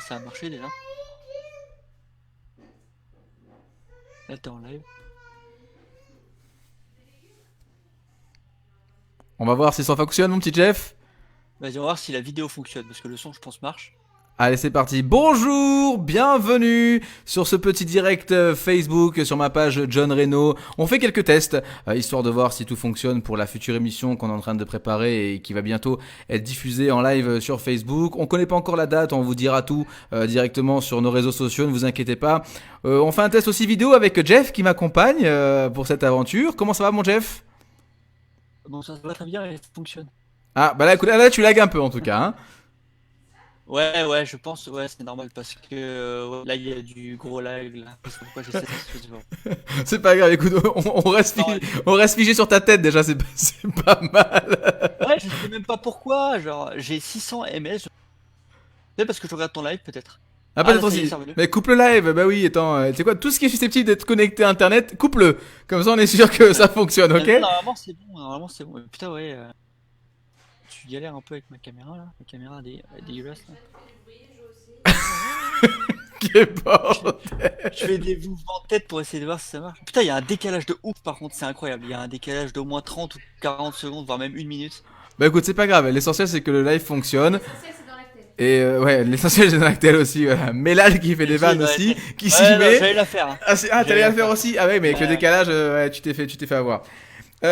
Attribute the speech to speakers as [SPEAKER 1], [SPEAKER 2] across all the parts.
[SPEAKER 1] ça a marché déjà. Là, t'es en live.
[SPEAKER 2] On va voir si ça fonctionne, mon petit Jeff.
[SPEAKER 1] Vas-y, on va voir si la vidéo fonctionne, parce que le son, je pense, marche.
[SPEAKER 2] Allez, c'est parti. Bonjour, bienvenue sur ce petit direct Facebook sur ma page John Reno. On fait quelques tests, histoire de voir si tout fonctionne pour la future émission qu'on est en train de préparer et qui va bientôt être diffusée en live sur Facebook. On connaît pas encore la date, on vous dira tout directement sur nos réseaux sociaux, ne vous inquiétez pas. On fait un test aussi vidéo avec Jeff qui m'accompagne pour cette aventure. Comment ça va, mon Jeff ?
[SPEAKER 1] Bon, ça va très bien et ça fonctionne.
[SPEAKER 2] Ah, bah là, écoute, là tu lags un peu en tout cas, hein.
[SPEAKER 1] Ouais, je pense, ouais, c'est normal, parce que ouais, là, il y a du gros lag, là. C'est pourquoi j'ai cette astuce.
[SPEAKER 2] C'est pas grave, écoute, on reste figé sur ta tête déjà, c'est pas mal.
[SPEAKER 1] Ouais, je sais même pas pourquoi, genre, j'ai 600 ms. Peut-être parce que je regarde ton live, peut-être.
[SPEAKER 2] Ah,
[SPEAKER 1] Ah, là,
[SPEAKER 2] peut-être
[SPEAKER 1] ça y est,
[SPEAKER 2] aussi.
[SPEAKER 1] c'est revenu.
[SPEAKER 2] Mais coupe le live, bah oui, attends, tu sais quoi, tout ce qui est susceptible d'être connecté à internet, coupe-le. Comme ça, on est sûr que ça fonctionne, ok?
[SPEAKER 1] Normalement, c'est bon, normalement, c'est bon. Putain, ouais, tu galères un peu avec ma caméra, là. Ma caméra est dégueulasse, là.
[SPEAKER 2] Qui est mort.
[SPEAKER 1] Je fais des mouvements de tête pour essayer de voir si ça marche. Putain, il y a un décalage de ouf, par contre, c'est incroyable. Il y a un décalage d'au moins 30 ou 40 secondes, voire même une minute.
[SPEAKER 2] Bah écoute, c'est pas grave, l'essentiel c'est que le live fonctionne.
[SPEAKER 3] L'essentiel, c'est dans l'actel.
[SPEAKER 2] Et ouais, l'essentiel c'est dans l'actel aussi, voilà. Melal qui fait des vannes aussi, qui s'y
[SPEAKER 1] Ouais, non,
[SPEAKER 2] met.
[SPEAKER 1] j'allais la faire. Hein.
[SPEAKER 2] T'allais la faire aussi? Ah ouais, mais avec le
[SPEAKER 1] Ouais.
[SPEAKER 2] décalage, ouais, tu t'es fait avoir.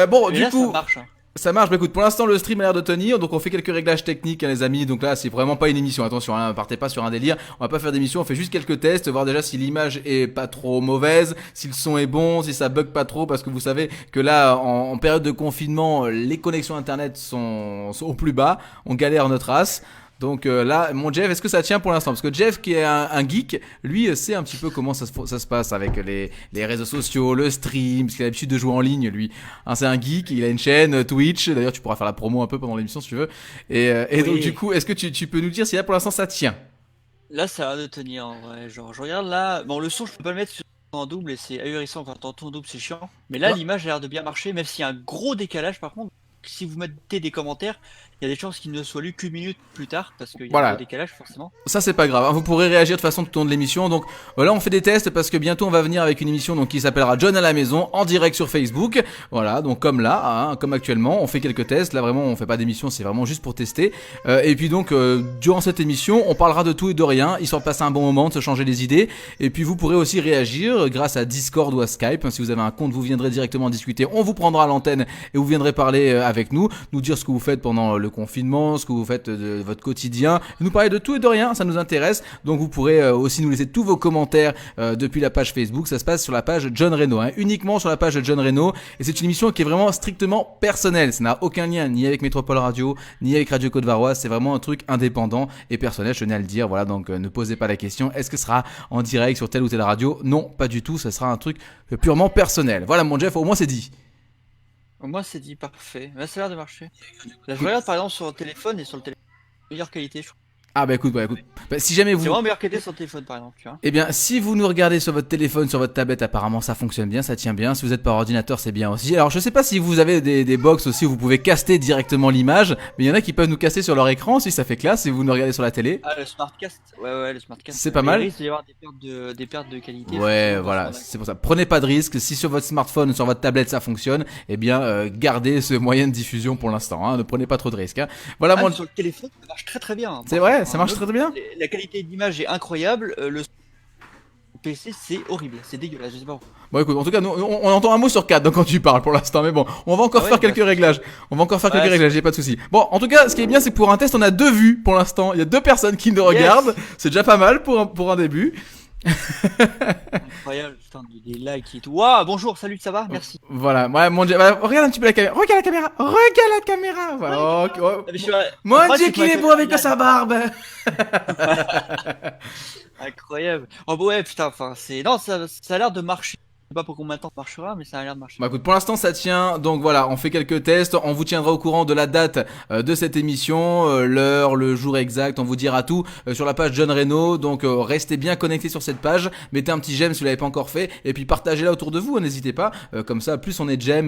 [SPEAKER 2] Bon,
[SPEAKER 1] Mais
[SPEAKER 2] du
[SPEAKER 1] là,
[SPEAKER 2] coup.
[SPEAKER 1] ça marche. Hein.
[SPEAKER 2] Ça marche, bah écoute, pour l'instant le stream a l'air de tenir, donc on fait quelques réglages techniques hein, les amis, donc là c'est vraiment pas une émission, attention, hein, partez pas sur un délire, on va pas faire d'émission, on fait juste quelques tests, voir déjà si l'image est pas trop mauvaise, si le son est bon, si ça bug pas trop, parce que vous savez que là en période de confinement, les connexions internet sont au plus bas, on galère notre race. Donc là, mon Jeff, est-ce que ça tient pour l'instant? Parce que Jeff, qui est un geek, lui sait un petit peu comment ça se passe avec les réseaux sociaux, le stream, parce qu'il a l'habitude de jouer en ligne, lui. Hein, c'est un geek, il a une chaîne Twitch, d'ailleurs tu pourras faire la promo un peu pendant l'émission si tu veux. Et
[SPEAKER 1] Oui.
[SPEAKER 2] donc du coup, est-ce que tu peux nous dire si là pour l'instant ça tient?
[SPEAKER 1] Là, ça a l'air de tenir en vrai. Genre, je regarde là. Bon, le son, je peux pas le mettre en double et c'est ahurissant quand t'entends en double, c'est chiant. Mais là,
[SPEAKER 2] Ouais.
[SPEAKER 1] l'image a l'air de bien marcher, même s'il y a un gros décalage par contre. Si vous mettez des commentaires, il y a des chances qu'il ne soit lu qu'une minute plus tard parce qu'il y a un
[SPEAKER 2] Voilà.
[SPEAKER 1] gros décalage forcément.
[SPEAKER 2] Ça c'est pas grave, hein. Vous pourrez réagir de façon tout au long de l'émission. Donc voilà, on fait des tests parce que bientôt on va venir avec une émission donc qui s'appellera John à la maison en direct sur Facebook. Voilà, donc comme là, hein, comme actuellement, on fait quelques tests. Là vraiment, on fait pas d'émission, c'est vraiment juste pour tester. Et puis donc durant cette émission, on parlera de tout et de rien, histoire de passer un bon moment, de se changer les idées. Et puis vous pourrez aussi réagir grâce à Discord ou à Skype. Si vous avez un compte, vous viendrez directement discuter. On vous prendra à l'antenne et vous viendrez parler avec nous dire ce que vous faites pendant le confinement, ce que vous faites de votre quotidien, nous parler de tout et de rien, ça nous intéresse. Donc vous pourrez aussi nous laisser tous vos commentaires depuis la page Facebook. Ça se passe sur la page John Reno, hein, uniquement sur la page de John Reno. Et c'est une émission qui est vraiment strictement personnelle. Ça n'a aucun lien ni avec Métropole Radio, ni avec Radio Côte-Varoise. C'est vraiment un truc indépendant et personnel. Je tenais à le dire. Voilà, donc ne posez pas la question. Est-ce que ce sera en direct sur telle ou telle radio? Non, pas du tout. Ça sera un truc purement personnel. Voilà, mon Jeff, au moins c'est dit.
[SPEAKER 1] Moi, c'est dit parfait. Là, ça a l'air de marcher. Là, je regarde par exemple sur le téléphone et sur le téléphone, meilleure qualité, je trouve.
[SPEAKER 2] Ah bah écoute, si jamais
[SPEAKER 1] C'est
[SPEAKER 2] vous...
[SPEAKER 1] vraiment meilleure qualité sur le téléphone par exemple, tu vois.
[SPEAKER 2] Eh bien, si vous nous regardez sur votre téléphone, sur votre tablette, apparemment ça fonctionne bien, ça tient bien. Si vous êtes par ordinateur, c'est bien aussi. Alors, je sais pas si vous avez des box aussi où vous pouvez caster directement l'image, mais il y en a qui peuvent nous caster sur leur écran si ça fait classe, si vous nous regardez sur la télé.
[SPEAKER 1] Ah, le Smartcast. Ouais, le Smartcast.
[SPEAKER 2] C'est pas mal.
[SPEAKER 1] Il risque d'y avoir des pertes de qualité.
[SPEAKER 2] Ouais,
[SPEAKER 1] forcément,
[SPEAKER 2] voilà,
[SPEAKER 1] dans ce
[SPEAKER 2] c'est pour ça. Prenez pas de risque. Si sur votre smartphone, sur votre tablette, ça fonctionne, eh bien, gardez ce moyen de diffusion pour l'instant. Hein. Ne prenez pas trop de risques. Hein. Voilà,
[SPEAKER 1] Ah, sur le téléphone, ça marche très bien.
[SPEAKER 2] C'est vrai, ça marche très bien.
[SPEAKER 1] La qualité d'image est incroyable. Le PC, c'est horrible, c'est dégueulasse. Je sais pas pourquoi.
[SPEAKER 2] Bon, écoute, en tout cas, nous, on entend un mot sur quatre donc quand tu parles pour l'instant, mais bon, on va encore faire quelques réglages. On va encore faire quelques réglages, j'ai pas de soucis. Bon, en tout cas, ce qui est bien, c'est que pour un test, on a 2 vues pour l'instant. Il y a 2 personnes qui nous regardent. C'est déjà pas mal pour un début.
[SPEAKER 1] Incroyable, putain, des likes et tout. Waouh, bonjour, salut, ça va? Merci.
[SPEAKER 2] Voilà, ouais, mon Dieu, voilà, regarde un petit peu la caméra. Regarde la caméra, regarde la caméra. Voilà, mon Dieu, qu'il est beau avec sa barbe.
[SPEAKER 1] Incroyable. Oh, bah ouais, putain, enfin, c'est. Non, ça a l'air de marcher pas pour combien de temps ça marchera, mais ça a l'air de marcher.
[SPEAKER 2] Bah écoute, pour l'instant ça tient, donc voilà, on fait quelques tests, on vous tiendra au courant de la date de cette émission, l'heure, le jour exact, on vous dira tout sur la page John Reno, donc restez bien connectés sur cette page, mettez un petit j'aime si vous l'avez pas encore fait, et puis partagez-la autour de vous, n'hésitez pas, comme ça plus on est de j'aime,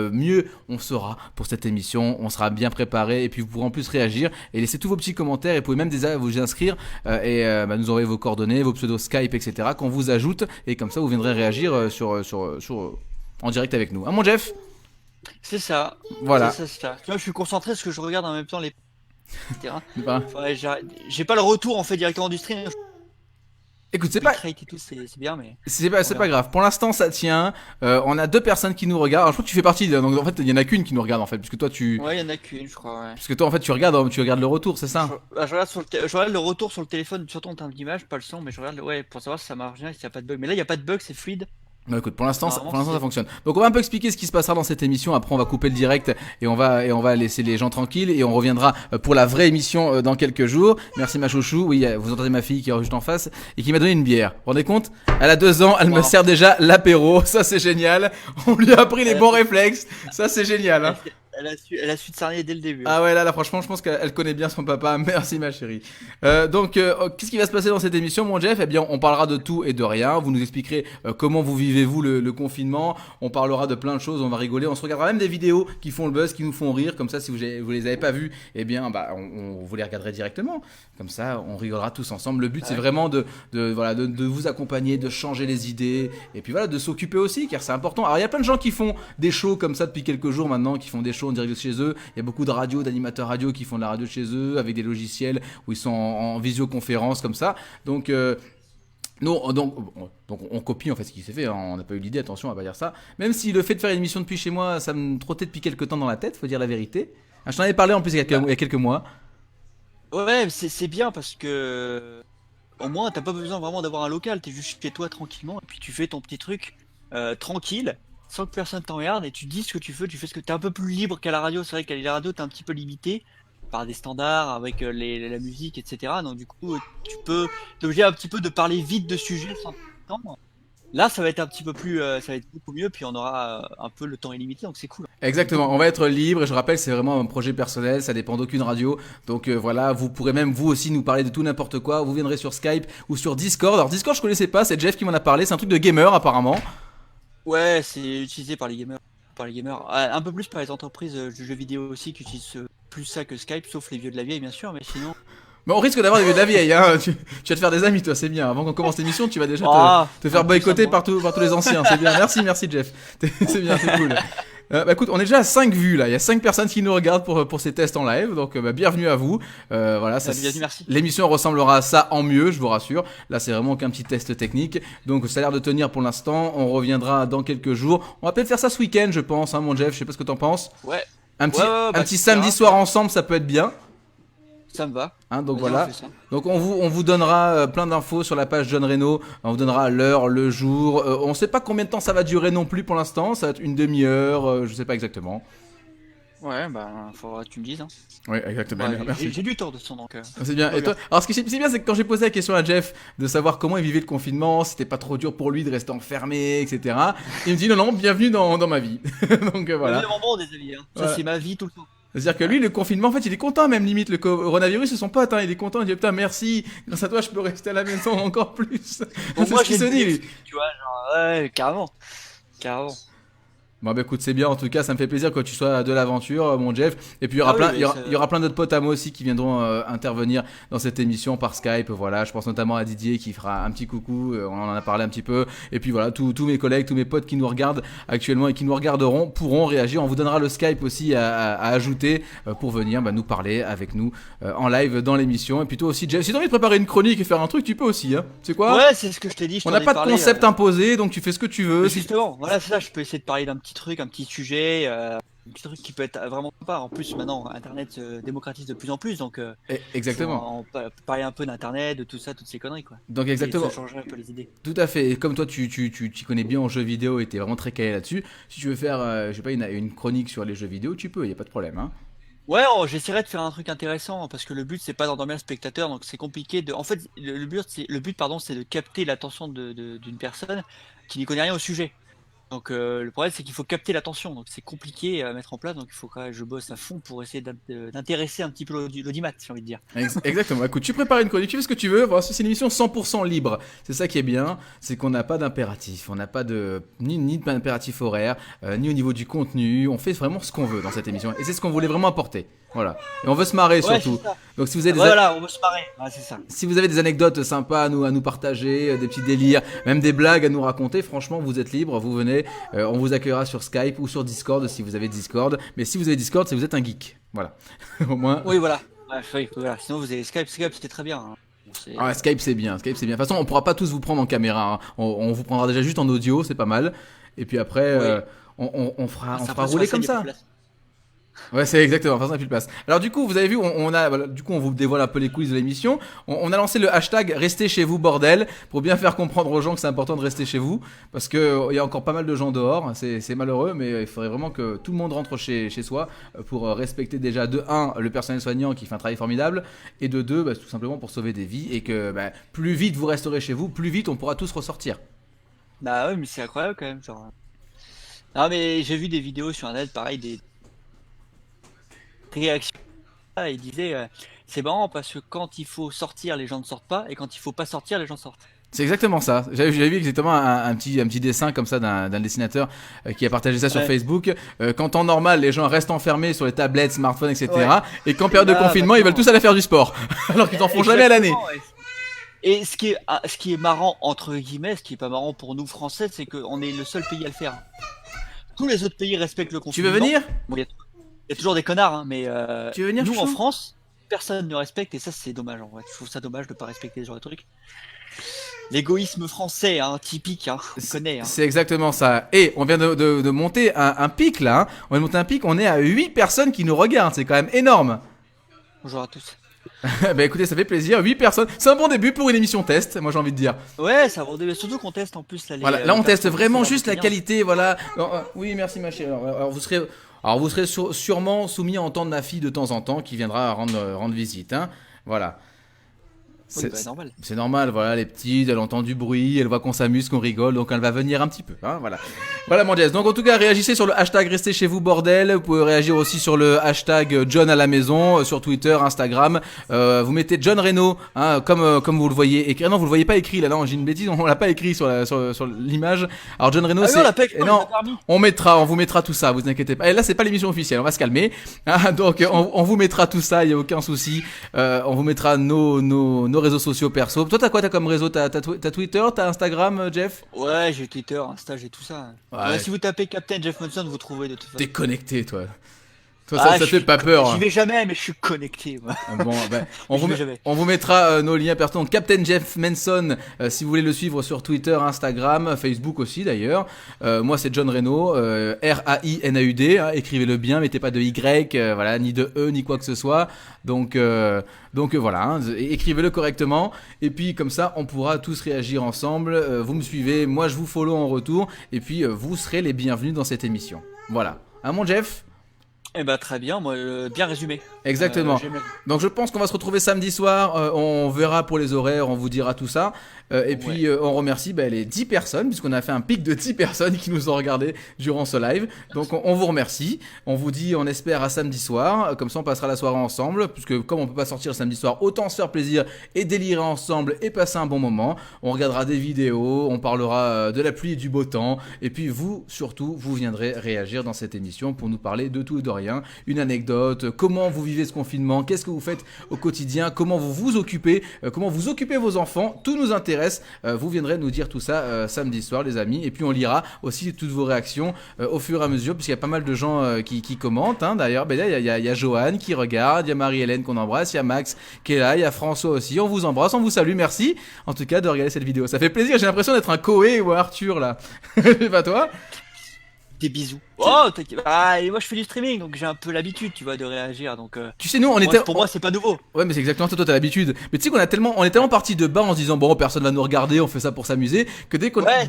[SPEAKER 2] mieux on sera pour cette émission, on sera bien préparé, et puis vous pourrez en plus réagir, et laisser tous vos petits commentaires, et vous pouvez même déjà vous inscrire, et nous envoyer vos coordonnées, vos pseudos Skype, etc., qu'on vous ajoute, et comme ça vous viendrez réagir sur en direct avec nous. Hein, mon Jeff?
[SPEAKER 1] C'est ça.
[SPEAKER 2] Voilà.
[SPEAKER 1] C'est ça. Tu vois, je suis concentré parce que je regarde en même temps les etc.
[SPEAKER 2] Bah,
[SPEAKER 1] Ouais, j'ai pas le retour en fait directement du stream.
[SPEAKER 2] écoute, c'est
[SPEAKER 1] Le
[SPEAKER 2] pas,
[SPEAKER 1] bitrate et tout, c'est bien, mais
[SPEAKER 2] c'est pas grave. Pour l'instant, ça tient. On a 2 personnes qui nous regardent. Alors, je crois que tu fais partie. Donc, en fait, il y en a qu'une qui nous regarde en fait, puisque toi,
[SPEAKER 1] ouais, il y en a qu'une, je crois. Ouais.
[SPEAKER 2] puisque toi, en fait, tu regardes le retour, c'est ça?
[SPEAKER 1] Je regarde je regarde le retour sur le téléphone, surtout en termes d'image, pas le son, mais je regarde ouais pour savoir si ça marche bien, s'il y a pas de bug. Mais là, il y a pas de bug, c'est fluide.
[SPEAKER 2] Bah écoute, pour l'instant,
[SPEAKER 1] Normalement,
[SPEAKER 2] ça fonctionne. Donc on va un peu expliquer ce qui se passera dans cette émission. Après, on va couper le direct et on va laisser les gens tranquilles et on reviendra pour la vraie émission dans quelques jours. Merci ma chouchou. Oui, vous entendez ma fille qui est juste en face et qui m'a donné une bière. Vous vous rendez compte? Elle a 2 ans, elle me sert déjà l'apéro. Ça c'est génial. On lui a appris les bons réflexes. Ça c'est génial. Hein.
[SPEAKER 1] Elle a su te cerner dès le début.
[SPEAKER 2] Ah ouais, là, franchement, je pense qu'elle connaît bien son papa. Merci, ma chérie. Qu'est-ce qui va se passer dans cette émission, mon Jeff? Eh bien, on parlera de tout et de rien. Vous nous expliquerez comment vous vivez-vous le confinement. On parlera de plein de choses. On va rigoler. On se regardera même des vidéos qui font le buzz, qui nous font rire. Comme ça, si vous les avez pas vues, eh bien, bah, vous les regarderez directement. Comme ça, on rigolera tous ensemble. Le but, c'est vraiment de vous accompagner, de changer les idées. Et puis voilà, de s'occuper aussi, car c'est important. Alors, il y a plein de gens qui font des shows comme ça depuis quelques jours maintenant, qui font des shows en direct de chez eux. Il y a beaucoup de radios, d'animateurs radio qui font de la radio de chez eux avec des logiciels où ils sont en visioconférence comme ça. Donc on copie en fait ce qui s'est fait, hein. On n'a pas eu l'idée, attention, on va pas dire ça. Même si le fait de faire une émission depuis chez moi, ça me trottait depuis quelques temps dans la tête, faut dire la vérité. Ah, je t'en avais parlé en plus il y a quelques mois.
[SPEAKER 1] Ouais, c'est bien parce que au moins t'as pas besoin vraiment d'avoir un local, t'es juste chez toi tranquillement et puis tu fais ton petit truc tranquille, sans que personne t'en regarde et tu dis ce que tu fais ce que t'es un peu plus libre qu'à la radio. C'est vrai qu'à la radio t'es un petit peu limité par des standards avec la musique, etc. Donc du coup t'es obligé un petit peu de parler vite de sujets sans temps. Là ça va être un petit peu plus, ça va être beaucoup mieux puis on aura un peu le temps illimité donc c'est cool.
[SPEAKER 2] Exactement, on va être libre et je rappelle c'est vraiment un projet personnel, ça dépend d'aucune radio. Donc voilà, vous pourrez même vous aussi nous parler de tout n'importe quoi. Vous viendrez sur Skype ou sur Discord. Alors Discord je connaissais pas, c'est Jeff qui m'en a parlé, c'est un truc de gamer apparemment.
[SPEAKER 1] Ouais, c'est utilisé par les gamers. Un peu plus par les entreprises de jeux vidéo aussi qui utilisent plus ça que Skype, sauf les vieux de la vieille bien sûr, mais sinon.
[SPEAKER 2] Mais on risque d'avoir des vieux de la vieille, hein. Tu vas te faire des amis toi, c'est bien. Avant qu'on commence l'émission, tu vas déjà te faire boycotter par tous les anciens, c'est bien. Merci Jeff, c'est bien, c'est cool. Bah écoute, on est déjà à 5 vues là, il y a 5 personnes qui nous regardent pour ces tests en live, donc bienvenue à vous. Voilà,
[SPEAKER 1] Bienvenue, merci.
[SPEAKER 2] L'émission ressemblera à ça en mieux, je vous rassure. Là c'est vraiment qu'un petit test technique, donc ça a l'air de tenir pour l'instant, on reviendra dans quelques jours. On va peut-être faire ça ce week-end je pense, hein, mon Jeff, je sais pas ce que t'en penses.
[SPEAKER 1] Ouais.
[SPEAKER 2] Un petit samedi soir ensemble, ça peut être bien.
[SPEAKER 1] Ça me va.
[SPEAKER 2] Hein, donc
[SPEAKER 1] Vas-y,
[SPEAKER 2] voilà. Donc on vous donnera plein d'infos sur la page John Reno. On vous donnera l'heure, le jour. On sait pas combien de temps ça va durer non plus pour l'instant. Ça va être une demi-heure, je sais pas exactement.
[SPEAKER 1] Ouais, bah faudra que tu me dises. Hein.
[SPEAKER 2] Oui, exactement.
[SPEAKER 1] Ouais,
[SPEAKER 2] Merci.
[SPEAKER 1] j'ai du temps de son donc.
[SPEAKER 2] C'est bien. Et toi, alors ce qui est bien, c'est que quand j'ai posé la question à Jeff de savoir comment il vivait le confinement, c'était pas trop dur pour lui de rester enfermé, etc. Il me dit non, bienvenue dans ma vie. Donc voilà.
[SPEAKER 1] Évidemment bon, des amis. Hein. Ça c'est ma vie tout le temps.
[SPEAKER 2] C'est-à-dire que lui, le confinement, en fait, il est content, même limite, le coronavirus, c'est son pote, hein, il est content, il dit putain, merci, grâce à toi, je peux rester à la maison encore plus.
[SPEAKER 1] Bon,
[SPEAKER 2] C'est
[SPEAKER 1] moi,
[SPEAKER 2] ce qu'il se dit, lui.
[SPEAKER 1] Tu vois, genre, ouais, carrément.
[SPEAKER 2] Bon bah écoute, c'est bien, en tout cas ça me fait plaisir que tu sois de l'aventure, mon Jeff. Et puis il y aura plein d'autres potes à moi aussi qui viendront intervenir dans cette émission par Skype. Voilà, je pense notamment à Didier qui fera un petit coucou, on en a parlé un petit peu. Et puis voilà, tous mes collègues, tous mes potes qui nous regardent actuellement et qui nous regarderont pourront réagir. On vous donnera le Skype aussi à ajouter pour venir nous parler avec nous en live dans l'émission. Et puis toi aussi Jeff, si t'as envie de préparer une chronique et faire un truc, tu peux aussi, hein. C'est quoi?
[SPEAKER 1] Ouais, c'est ce que je t'ai dit.
[SPEAKER 2] On n'a pas de concept imposé, donc tu fais ce que tu veux.
[SPEAKER 1] Justement, voilà, c'est ça, je peux essayer de parler d'un petit truc, un petit sujet, un petit truc qui peut être vraiment sympa. En plus, maintenant, Internet se démocratise de plus en plus, donc
[SPEAKER 2] exactement.
[SPEAKER 1] Parler un peu d'Internet, de tout ça, toutes ces conneries, quoi.
[SPEAKER 2] Donc exactement.
[SPEAKER 1] Et ça changerait un peu les idées.
[SPEAKER 2] Tout à fait. Et comme toi, tu connais bien en jeux vidéo et t'es vraiment très calé là-dessus, si tu veux faire, je sais pas, une chronique sur les jeux vidéo, tu peux, y a pas de problème, hein.
[SPEAKER 1] Ouais, j'essaierai de faire un truc intéressant parce que le but c'est pas d'endormir le spectateur, donc c'est compliqué de. En fait, le but pardon, c'est de capter l'attention d'une personne qui n'y connaît rien au sujet. Donc le problème c'est qu'il faut capter l'attention, donc c'est compliqué à mettre en place, donc il faut que je bosse à fond pour essayer d'intéresser un petit peu l'audimat, j'ai envie de dire.
[SPEAKER 2] Exactement. Écoute, tu prépares une chronique, tu fais ce que tu veux. Voilà, c'est une émission 100% libre. C'est ça qui est bien, c'est qu'on n'a pas d'impératif. On n'a pas de ni d'impératif horaire, ni au niveau du contenu. On fait vraiment ce qu'on veut dans cette émission. Et c'est ce qu'on voulait vraiment apporter. Voilà. Et on veut se marrer
[SPEAKER 1] Ouais, c'est
[SPEAKER 2] surtout.
[SPEAKER 1] ça.
[SPEAKER 2] Donc si vous avez
[SPEAKER 1] Voilà, on veut se marrer. Ouais, c'est ça.
[SPEAKER 2] si vous avez des anecdotes sympas à nous partager, des petits délires, même des blagues à nous raconter, franchement, vous êtes libre, vous venez, on vous accueillera sur Skype ou sur Discord si vous avez Discord. Mais si vous avez Discord, c'est que vous êtes un geek. Voilà. Au moins.
[SPEAKER 1] Oui, voilà. Ouais, oui, voilà. Sinon, vous avez Skype. Skype, c'était très bien, hein. Bon,
[SPEAKER 2] Ah, Skype c'est bien, Skype c'est bien. De toute façon, on pourra pas tous vous prendre en caméra, hein. On vous prendra déjà juste en audio, c'est pas mal. Et puis après,
[SPEAKER 1] Oui.
[SPEAKER 2] on fera,
[SPEAKER 1] Ah,
[SPEAKER 2] on
[SPEAKER 1] ça
[SPEAKER 2] fera
[SPEAKER 1] après, sur la
[SPEAKER 2] rouler
[SPEAKER 1] scène,
[SPEAKER 2] comme
[SPEAKER 1] il y a plus
[SPEAKER 2] ça.
[SPEAKER 1] de place.
[SPEAKER 2] Ouais, c'est exactement. De toute façon, il n'y a plus de place. Alors du coup, vous avez vu, on a, voilà, du coup, on vous dévoile un peu les coulisses de l'émission. On a lancé le hashtag Restez chez vous bordel pour bien faire comprendre aux gens que c'est important de rester chez vous parce que il y a encore pas mal de gens dehors. C'est malheureux, mais il faudrait vraiment que tout le monde rentre chez soi pour respecter déjà de un le personnel soignant qui fait un travail formidable et de deux, bah, tout simplement pour sauver des vies et que bah, plus vite vous resterez chez vous, plus vite on pourra tous ressortir.
[SPEAKER 1] Bah ouais, mais c'est incroyable quand même, genre. Non, mais j'ai vu des vidéos sur internet, pareil, des réactions. Et ils disaient, c'est marrant parce que quand il faut sortir, les gens ne sortent pas, et quand il faut pas sortir, les gens sortent.
[SPEAKER 2] C'est exactement ça. J'avais vu exactement un petit dessin comme ça d'un dessinateur qui a partagé ça sur
[SPEAKER 1] Ouais.
[SPEAKER 2] Facebook. Qu'en temps normal, les gens restent enfermés sur les tablettes, smartphones,
[SPEAKER 1] Ouais.
[SPEAKER 2] etc. Et qu'en période de
[SPEAKER 1] Là,
[SPEAKER 2] confinement, ils veulent
[SPEAKER 1] maintenant.
[SPEAKER 2] tous aller faire du sport. Alors qu'ils en font jamais à l'année.
[SPEAKER 1] Exactement. Et ce qui est marrant, entre guillemets, ce qui est pas marrant pour nous Français, c'est qu'on est le seul pays à le faire. Tous les autres pays respectent le
[SPEAKER 2] Tu veux
[SPEAKER 1] confinement.
[SPEAKER 2] venir?
[SPEAKER 1] Bon, il y a toujours des connards, hein, mais
[SPEAKER 2] Tu veux venir,
[SPEAKER 1] nous en
[SPEAKER 2] chouchou?
[SPEAKER 1] France, personne ne respecte, et ça c'est dommage en vrai. Je trouve ça dommage de pas respecter ce genre de trucs. L'égoïsme français, hein, typique, hein, on connaît. Hein.
[SPEAKER 2] C'est exactement ça. Et on vient de monter un pic là. Hein. On vient de monter un pic. On est à 8 personnes qui nous regardent. C'est quand même énorme.
[SPEAKER 1] Bonjour à tous.
[SPEAKER 2] Bah écoutez, ça fait plaisir. 8 personnes. C'est un bon début pour une émission test. Moi j'ai envie de dire.
[SPEAKER 1] Ouais, ça va redonner. Surtout qu'on teste en plus là,
[SPEAKER 2] Voilà, là
[SPEAKER 1] les
[SPEAKER 2] on teste
[SPEAKER 1] personnes,
[SPEAKER 2] vraiment
[SPEAKER 1] ça
[SPEAKER 2] juste
[SPEAKER 1] va
[SPEAKER 2] la
[SPEAKER 1] bien.
[SPEAKER 2] qualité, voilà. Oui, merci ma chérie. Alors vous serez sûrement soumis à entendre ma fille de temps en temps qui viendra rendre visite. Hein. Voilà.
[SPEAKER 1] Oui, bah
[SPEAKER 2] C'est
[SPEAKER 1] normal.
[SPEAKER 2] c'est normal, voilà, les petites, elle entend du bruit, elle voit qu'on s'amuse, qu'on rigole, donc elle va venir un petit peu, hein, voilà. Voilà mon Jess, donc en tout cas, réagissez sur le hashtag Restez chez vous bordel, vous pouvez réagir aussi sur le hashtag John à la maison, sur Twitter, Instagram, vous mettez John Reno, hein, comme vous le voyez écrit, non, vous le voyez pas écrit là, non, j'ai une bêtise, on l'a pas écrit sur l'image, alors John Reno
[SPEAKER 1] Ah oui, on
[SPEAKER 2] c'est...
[SPEAKER 1] l'a pas écrit, on
[SPEAKER 2] Non,
[SPEAKER 1] l'a pas remis.
[SPEAKER 2] on vous mettra tout ça, vous inquiétez pas. Et là, c'est pas l'émission officielle, on va se calmer. Hein, donc, on vous mettra tout ça, il y a aucun souci. On vous mettra nos réseaux sociaux perso. Toi, t'as quoi, t'as comme réseau? T'as Twitter, t'as Instagram, Jeff?
[SPEAKER 1] Ouais, j'ai Twitter, Insta, j'ai tout ça. Ouais,
[SPEAKER 2] Ouais,
[SPEAKER 1] si vous tapez Captain Jeff Monson, vous trouvez de toute façon.
[SPEAKER 2] t'es connecté, toi. Toi,
[SPEAKER 1] Ah,
[SPEAKER 2] ça te fait pas peur.
[SPEAKER 1] j'y
[SPEAKER 2] Hein.
[SPEAKER 1] vais jamais, mais je suis connecté, moi.
[SPEAKER 2] Bon, ben,
[SPEAKER 1] J'y vais jamais.
[SPEAKER 2] on vous mettra nos liens perso. Donc, Captain Jeff Manson, si vous voulez le suivre sur Twitter, Instagram, Facebook aussi d'ailleurs. Moi, c'est John Reno, Rainaud. Hein, écrivez-le bien, mettez pas de Y, voilà, ni de E, ni quoi que ce soit. Donc voilà, hein, écrivez-le correctement. Et puis comme ça, on pourra tous réagir ensemble. Vous me suivez, moi je vous follow en retour. Et puis vous serez les bienvenus dans cette émission. Voilà. Hein, mon Jeff?
[SPEAKER 1] Eh ben très bien, moi, bien résumé.
[SPEAKER 2] Exactement.
[SPEAKER 1] J'aime bien.
[SPEAKER 2] Donc je pense qu'on va se retrouver samedi soir, on verra pour les horaires, on vous dira tout ça. Et
[SPEAKER 1] Ouais.
[SPEAKER 2] puis on remercie les 10 personnes, puisqu'on a fait un pic de 10 personnes qui nous ont regardé durant ce live. Donc on vous remercie, on vous dit, on espère à samedi soir, comme ça on passera la soirée ensemble, puisque comme on peut pas sortir le samedi soir, autant se faire plaisir et délirer ensemble et passer un bon moment. On regardera des vidéos, on parlera de la pluie et du beau temps, et puis vous, surtout, vous viendrez réagir dans cette émission pour nous parler de tout et de rien, une anecdote, comment vous vivez ce confinement, qu'est-ce que vous faites au quotidien, comment vous vous occupez, comment vous occupez vos enfants, tout nous intéresse. Vous viendrez nous dire tout ça samedi soir les amis, et puis on lira aussi toutes vos réactions au fur et à mesure, puisqu'il y a pas mal de gens qui commentent, hein. D'ailleurs il y a Johan qui regarde, il y a Marie-Hélène qu'on embrasse, il y a Max qui est là, il y a François aussi, on vous embrasse, on vous salue, merci en tout cas de regarder cette vidéo, ça fait plaisir, j'ai l'impression d'être un Koé ou un Arthur là. C'est pas toi?
[SPEAKER 1] Des bisous. Oh, t'inquiète. Ah, et moi je fais du streaming, donc j'ai un peu l'habitude, tu vois, de réagir. Donc,
[SPEAKER 2] Tu sais, nous on
[SPEAKER 1] moi,
[SPEAKER 2] était...
[SPEAKER 1] pour moi, c'est pas nouveau.
[SPEAKER 2] Ouais, mais c'est exactement ça, toi t'as l'habitude. Mais tu sais qu'on on est tellement parti de bas en se disant bon, personne va nous regarder, on fait ça pour s'amuser, que
[SPEAKER 1] Ouais,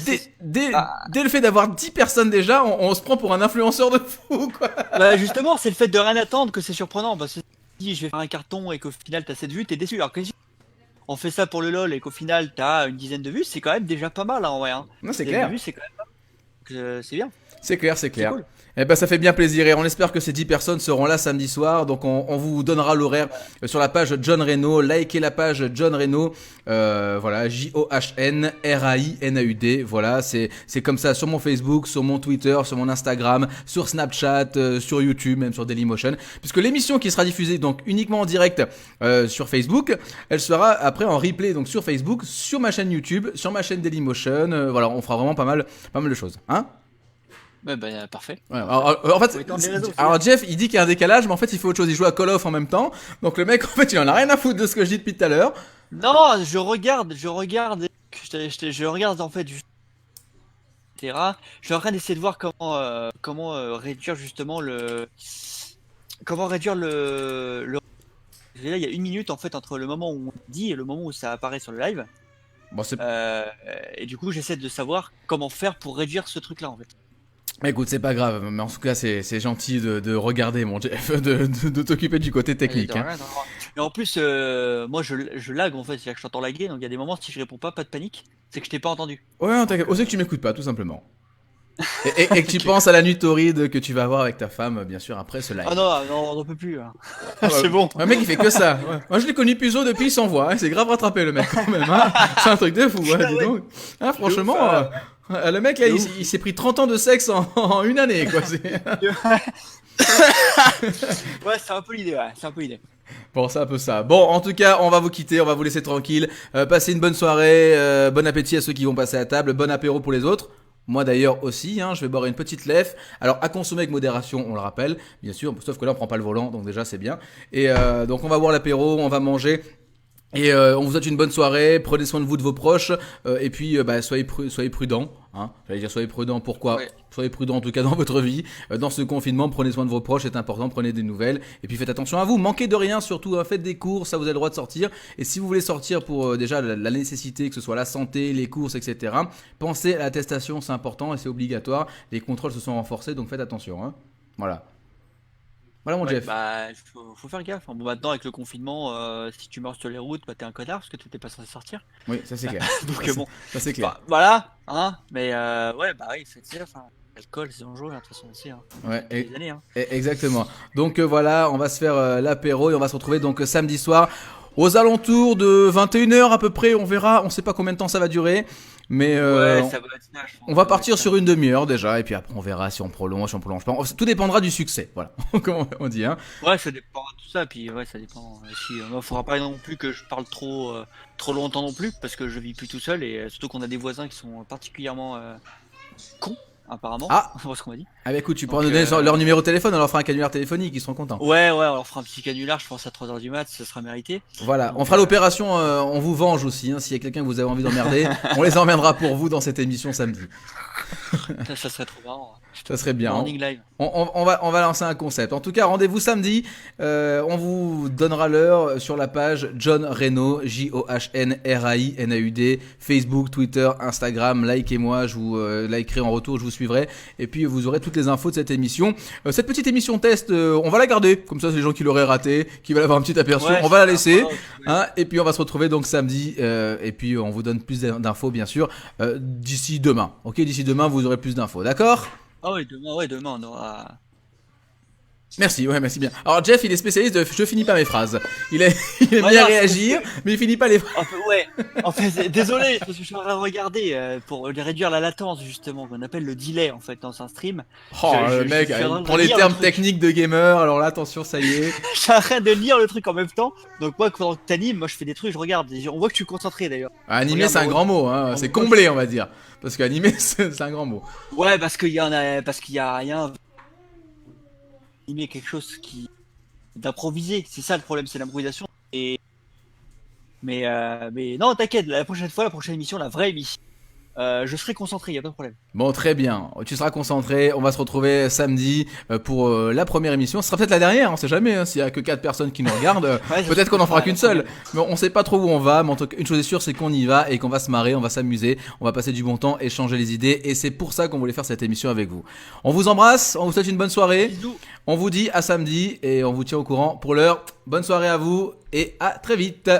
[SPEAKER 1] ah,
[SPEAKER 2] dès le fait d'avoir 10 personnes déjà, on se prend pour un influenceur de fou, quoi.
[SPEAKER 1] bah, justement, c'est le fait de rien attendre que c'est surprenant. Parce que si je vais faire un carton et qu'au final t'as 7 vues, t'es déçu. Alors que si on fait ça pour le lol et qu'au final t'as une dizaine de vues, c'est quand même déjà pas mal, hein, en vrai. Hein.
[SPEAKER 2] Non, c'est
[SPEAKER 1] Une dizaine de
[SPEAKER 2] clair.
[SPEAKER 1] vues, c'est quand même. c'est bien.
[SPEAKER 2] C'est clair, c'est
[SPEAKER 1] C'est
[SPEAKER 2] clair.
[SPEAKER 1] cool.
[SPEAKER 2] Eh ben, ça fait bien plaisir et on espère que ces 10 personnes seront là samedi soir. Donc on vous donnera l'horaire sur la page John Reno. Likez la page John Reno. Voilà, JOHN-RAINAUD. Voilà, c'est comme ça sur mon Facebook, sur mon Twitter, sur mon Instagram, sur Snapchat, sur YouTube, même sur Dailymotion. Puisque l'émission qui sera diffusée donc uniquement en direct sur Facebook, elle sera après en replay donc sur Facebook, sur ma chaîne YouTube, sur ma chaîne Dailymotion. Voilà, on fera vraiment pas mal de choses. Hein?
[SPEAKER 1] Ouais, bah, parfait.
[SPEAKER 2] Ouais, en fait,
[SPEAKER 1] Faut étendre les réseaux, c'est
[SPEAKER 2] alors
[SPEAKER 1] bien.
[SPEAKER 2] Jeff, il dit qu'il y a un décalage, mais en fait, il fait autre chose. Il joue à Call of en même temps. Donc le mec, en fait, il en a rien à foutre de ce que je dis depuis tout à l'heure.
[SPEAKER 1] Non, je regarde, je regarde en fait, etc. Je suis en train d'essayer de voir comment réduire justement comment réduire Là, il y a 1 minute en fait entre le moment où on dit et le moment où ça apparaît sur le live.
[SPEAKER 2] Bon, c'est.
[SPEAKER 1] Euh, et du coup, j'essaie de savoir comment faire pour réduire ce truc-là en fait.
[SPEAKER 2] Écoute, c'est pas grave, mais en tout cas, c'est gentil de regarder, mon Jeff, de t'occuper du côté
[SPEAKER 1] Et
[SPEAKER 2] technique. Hein.
[SPEAKER 1] Et en plus, moi je lag en fait, c'est-à-dire que je t'entends laguer, donc il y a des moments si je réponds pas de panique, c'est que je t'ai pas entendu.
[SPEAKER 2] Ouais, non, t'inquiète. Aussi que tu m'écoutes pas, tout simplement. Et que tu penses à la nuit torride que tu vas avoir avec ta femme, bien sûr, après ce live.
[SPEAKER 1] Ah non, non, on n'en peut plus. Hein.
[SPEAKER 2] Ah,
[SPEAKER 1] C'est bon.
[SPEAKER 2] Un mec, il fait que ça. Ouais. Moi, je l'ai connu Puzo depuis, il s'envoie. Hein. C'est grave rattrapé, le mec, quand même. Hein. C'est un truc de fou, hein, dis donc. Hein, franchement, le mec, là, il s'est pris 30 ans de sexe en une année, quoi.
[SPEAKER 1] Ouais, c'est un peu l'idée, ouais, c'est un peu l'idée.
[SPEAKER 2] Bon, c'est un peu ça. Bon, en tout cas, on va vous quitter, on va vous laisser tranquille. Passez une bonne soirée, bon appétit à ceux qui vont passer à table, bon apéro pour les autres. Moi d'ailleurs aussi, hein, je vais boire une petite lèvre. Alors à consommer avec modération, on le rappelle, bien sûr, sauf que là on prend pas le volant, donc déjà c'est bien. Et donc on va boire l'apéro, on va manger. Et on vous souhaite une bonne soirée, prenez soin de vous, de vos proches, et puis soyez prudents. Hein. J'allais dire soyez prudents, pourquoi
[SPEAKER 1] Ouais.
[SPEAKER 2] Soyez prudents en tout cas dans votre vie. Dans ce confinement, prenez soin de vos proches, c'est important, prenez des nouvelles. Et puis faites attention à vous, manquez de rien surtout, hein, faites des courses, ça vous avez le droit de sortir. Et si vous voulez sortir pour déjà la nécessité, que ce soit la santé, les courses, etc., pensez à l'attestation, c'est important et c'est obligatoire. Les contrôles se sont renforcés, donc faites attention. Hein. Voilà. Voilà mon
[SPEAKER 1] Ouais,
[SPEAKER 2] Jeff.
[SPEAKER 1] bah, faut faire gaffe. Bon, maintenant, avec le confinement, si tu marches sur les routes, bah, t'es un connard parce que t'étais pas censé sortir.
[SPEAKER 2] Oui, ça c'est clair.
[SPEAKER 1] Donc, bon,
[SPEAKER 2] Ça c'est clair.
[SPEAKER 1] bah, voilà, hein. Mais, ouais, bah, oui, faites gaffe. Hein. L'alcool, c'est dangereux, hein, de toute façon, on sait. Hein.
[SPEAKER 2] Ouais,
[SPEAKER 1] Depuis des années, hein.
[SPEAKER 2] Exactement. Donc voilà, on va se faire l'apéro et on va se retrouver donc samedi soir aux alentours de 21h à peu près, on verra, on sait pas combien de temps ça va durer, mais
[SPEAKER 1] Ouais, ça va être ça, je pense.
[SPEAKER 2] on va
[SPEAKER 1] Ça
[SPEAKER 2] partir
[SPEAKER 1] être ça.
[SPEAKER 2] sur une demi-heure déjà et puis après on verra si on prolonge, si on prolonge pas. Tout dépendra du succès, voilà. Comme on dit hein.
[SPEAKER 1] Ouais, ça dépend de tout ça, puis ouais, ça dépend. Si, moi, faudra pas non plus que je parle trop longtemps non plus, parce que je vis plus tout seul, et surtout qu'on a des voisins qui sont particulièrement cons, apparemment.
[SPEAKER 2] Ah.
[SPEAKER 1] C'est ce qu'on m'a dit.
[SPEAKER 2] Ah bah écoute, tu
[SPEAKER 1] Donc,
[SPEAKER 2] pourras nous donner leur numéro de téléphone, on leur fera un canular téléphonique, ils seront contents.
[SPEAKER 1] Ouais, on leur fera un petit canular, je pense à 3h du mat, ça sera mérité.
[SPEAKER 2] Voilà,
[SPEAKER 1] Donc,
[SPEAKER 2] on fera l'opération, on vous venge aussi, hein, s'il y a quelqu'un que vous avez envie d'emmerder, on les emmènera pour vous dans cette émission samedi.
[SPEAKER 1] ça serait trop marrant. Hein.
[SPEAKER 2] Ça serait bien.
[SPEAKER 1] Morning live.
[SPEAKER 2] On va lancer un concept. En tout cas, rendez-vous samedi. On vous donnera l'heure sur la page John Reno, JOHNRAINAUD, Facebook, Twitter, Instagram. Likez-moi, je vous likerai en retour, je vous suivrai. Et puis vous aurez toutes les infos de cette émission. Cette petite émission test, on va la garder. Comme ça, c'est les gens qui l'auraient raté, qui veulent avoir un petit aperçu,
[SPEAKER 1] Ouais,
[SPEAKER 2] on va la
[SPEAKER 1] c'est
[SPEAKER 2] laisser.
[SPEAKER 1] sympa, ouais.
[SPEAKER 2] Hein, et puis on va se retrouver donc samedi. Et puis on vous donne plus d'infos, bien sûr, d'ici demain. Ok, d'ici demain, vous aurez plus d'infos. D'accord ?
[SPEAKER 1] Ah ouais, demain on aura.
[SPEAKER 2] Merci, ouais, merci bien. Alors Jeff, il est spécialiste de je finis pas mes phrases. Il aime bien
[SPEAKER 1] Voilà,
[SPEAKER 2] réagir, mais il finit pas les phrases.
[SPEAKER 1] Ouais, en fait, désolé, parce que je suis en train de regarder pour réduire la latence, justement, qu'on appelle le delay, en fait, dans un stream.
[SPEAKER 2] Oh,
[SPEAKER 1] Je
[SPEAKER 2] le mec,
[SPEAKER 1] suis en train
[SPEAKER 2] il
[SPEAKER 1] de
[SPEAKER 2] prend les
[SPEAKER 1] lire
[SPEAKER 2] termes
[SPEAKER 1] le truc.
[SPEAKER 2] techniques de gamer, alors là, attention, ça y est.
[SPEAKER 1] Je suis en train de lire le truc en même temps, donc moi, pendant que t'animes, moi je fais des trucs, je regarde, on voit que tu es concentré d'ailleurs.
[SPEAKER 2] Animé,
[SPEAKER 1] Regarde,
[SPEAKER 2] c'est un
[SPEAKER 1] moi,
[SPEAKER 2] grand mot, hein. C'est comblé, on va dire. Parce qu'animé, c'est un grand mot.
[SPEAKER 1] Ouais, parce qu'il y a rien. Animer quelque chose d'improvisé, c'est ça le problème, c'est l'improvisation. Mais non, t'inquiète, la prochaine fois, la prochaine émission, la vraie émission, je serai concentré, y a pas de problème.
[SPEAKER 2] Bon, très bien. Tu seras concentré. On va se retrouver samedi pour la première émission. Ce sera peut-être la dernière, on sait jamais. Hein, s'il y a que 4 personnes qui nous regardent,
[SPEAKER 1] Ouais, ça
[SPEAKER 2] peut-être qu'on en fera
[SPEAKER 1] sera
[SPEAKER 2] qu'une
[SPEAKER 1] la
[SPEAKER 2] seule.
[SPEAKER 1] première.
[SPEAKER 2] Mais on sait pas trop où on va. Mais en tout cas, une chose est sûre, c'est qu'on y va et qu'on va se marrer, on va s'amuser, on va passer du bon temps, échanger les idées. Et c'est pour ça qu'on voulait faire cette émission avec vous. On vous embrasse, on vous souhaite une bonne soirée.
[SPEAKER 1] Bisous.
[SPEAKER 2] On vous dit à samedi et on vous tient au courant. Pour l'heure, bonne soirée à vous et à très vite.